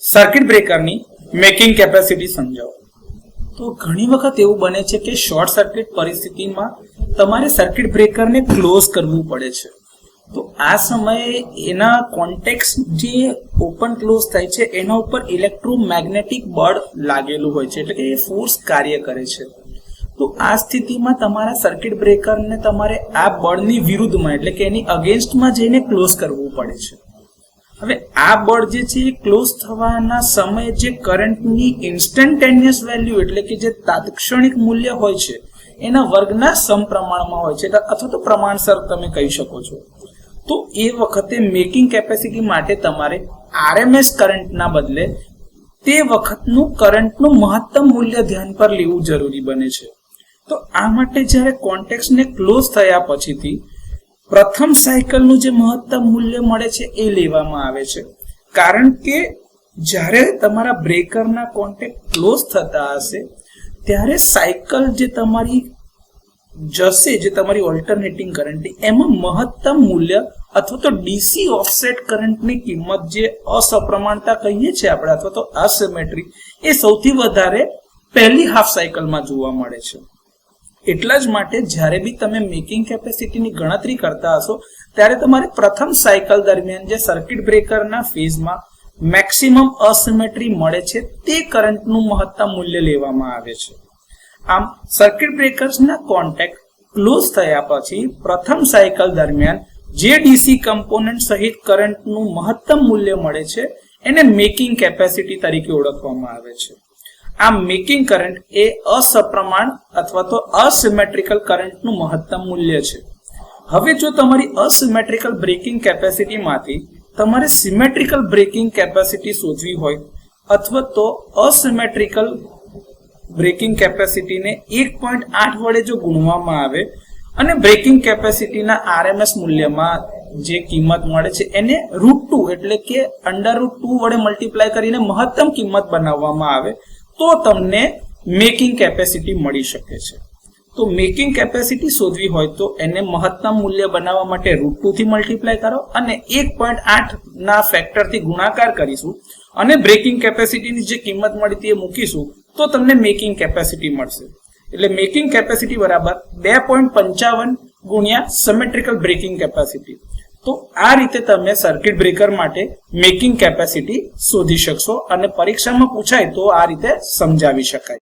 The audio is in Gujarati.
સર્કિટ બ્રેકરની મેકિંગ કેપેસિટી સમજાવો. તો ઘણી વખત એવું બને છે કે શોર્ટ સર્કિટ પરિસ્થિતિમાં તમારે સર્કિટ બ્રેકરને ક્લોઝ કરવું પડે છે. તો આ સમયે એના કોન્ટેક્સ જે ઓપન ક્લોઝ થાય છે એના ઉપર ઇલેક્ટ્રોમેગ્નેટિક બળ લાગેલું હોય છે, એટલે કે એ ફોર્સ કાર્ય કરે છે. તો આ સ્થિતિમાં તમારા સર્કિટ બ્રેકરને તમારે આ બળની વિરુદ્ધમાં એટલે કે એની અગેન્સ્ટમાં જઈને ક્લોઝ કરવું પડે છે. હવે આ બળ જે છે એ ક્લોઝ થવાના સમયે જે કરંટની ઇન્સ્ટન્ટેનિયસ વેલ્યુ એટલે કે જે તાત્ક્ષણિક મૂલ્ય હોય છે એના વર્ગના સમપ્રમાણમાં હોય છે, અથવા તો પ્રમાણસર તમે કહી શકો છો. તો એ વખતે મેકિંગ કેપેસિટી માટે તમારે આરએમએસ કરંટના બદલે તે વખતનું કરંટનું મહત્તમ મૂલ્ય ધ્યાન પર લેવું જરૂરી બને છે. તો આ માટે જ્યારે કોન્ટેક્સને ક્લોઝ થયા પછીથી પ્રથમ સાયકલનું જે મહત્તમ મૂલ્ય મળે છે એ લેવામાં આવે છે, કારણ કે જ્યારે તમારા બ્રેકરના કોન્ટેક્ટ ક્લોઝ થતા હશે ત્યારે સાયકલ જે તમારી જશે, જે તમારી ઓલ્ટરનેટિંગ કરંટ, એમાં મહત્તમ મૂલ્ય અથવા તો ડીસી ઓફસેટ કરંટની કિંમત જે અસમપ્રમાણતા કહીએ છીએ આપણે અથવા તો અસિમેટ્રી, એ સૌથી વધારે પહેલી હાફ સાયકલમાં જોવા મળે છે. એટલા જ માટે જ્યારે બી તમે મેકિંગ કેપેસિટીની ગણતરી કરતા હશો ત્યારે તમારે પ્રથમ સાયકલ દરમિયાન જે સર્કિટ બ્રેકરના ફેઝમાં મેક્સિમમ અસિમેટ્રી મળે છે તે કરંટનું મહત્તમ મૂલ્ય લેવામાં આવે છે. આમ સર્કિટ બ્રેકર્સના કોન્ટેક્ટ ક્લોઝ થયા પછી પ્રથમ સાયકલ દરમિયાન જે ડીસી કમ્પોનન્ટ સહિત કરંટનું મહત્તમ મૂલ્ય મળે છે એને મેકિંગ કેપેસિટી તરીકે ઓળખવામાં આવે છે. આ મેકિંગ કરંટ એ અસમપ્રમાણ અથવા તો અસિમેટ્રિકલ કરંટનું મહત્તમ મૂલ્ય છે. હવે જો તમારી અસિમેટ્રિકલ બ્રેકિંગ કેપેસિટીમાંથી તમારે સિમેટ્રિકલ બ્રેકિંગ કેપેસિટી શોધવી હોય અથવા તો અસિમેટ્રિકલ બ્રેકિંગ કેપેસિટીને 1.8 વડે જો ગુણવામાં આવે અને બ્રેકિંગ કેપેસિટીના આરએમએસ મૂલ્યમાં જે કિંમત મળે છે એને √2 એટલે કે √2 વડે મલ્ટીપ્લાય કરીને મહત્તમ કિંમત બનાવવામાં આવે તો તમને મેકિંગ કેપેસિટી મળી શકે છે. તો મેકિંગ કેપેસિટી શોધવી હોય તો એને મહત્તમ મૂલ્ય બનાવવા માટે √2 થી મલ્ટીપ્લાય કરો અને 1.8 ના ફેક્ટરથી ગુણાકાર કરીશું અને બ્રેકિંગ કેપેસિટીની જે કિંમત મળી હતી એ મૂકીશું તો તમને મેકિંગ કેપેસિટી મળશે. એટલે મેકિંગ કેપેસિટી બરાબર 2.55 ગુણ્યા સિમેટ્રિકલ બ્રેકિંગ કેપેસિટી. તો આ રીતે તમે સર્કિટ બ્રેકર માટે મેકિંગ કેપેસિટી શોધી શકશો અને પરીક્ષામાં પૂછાય તો આ રીતે સમજાવી શકાય.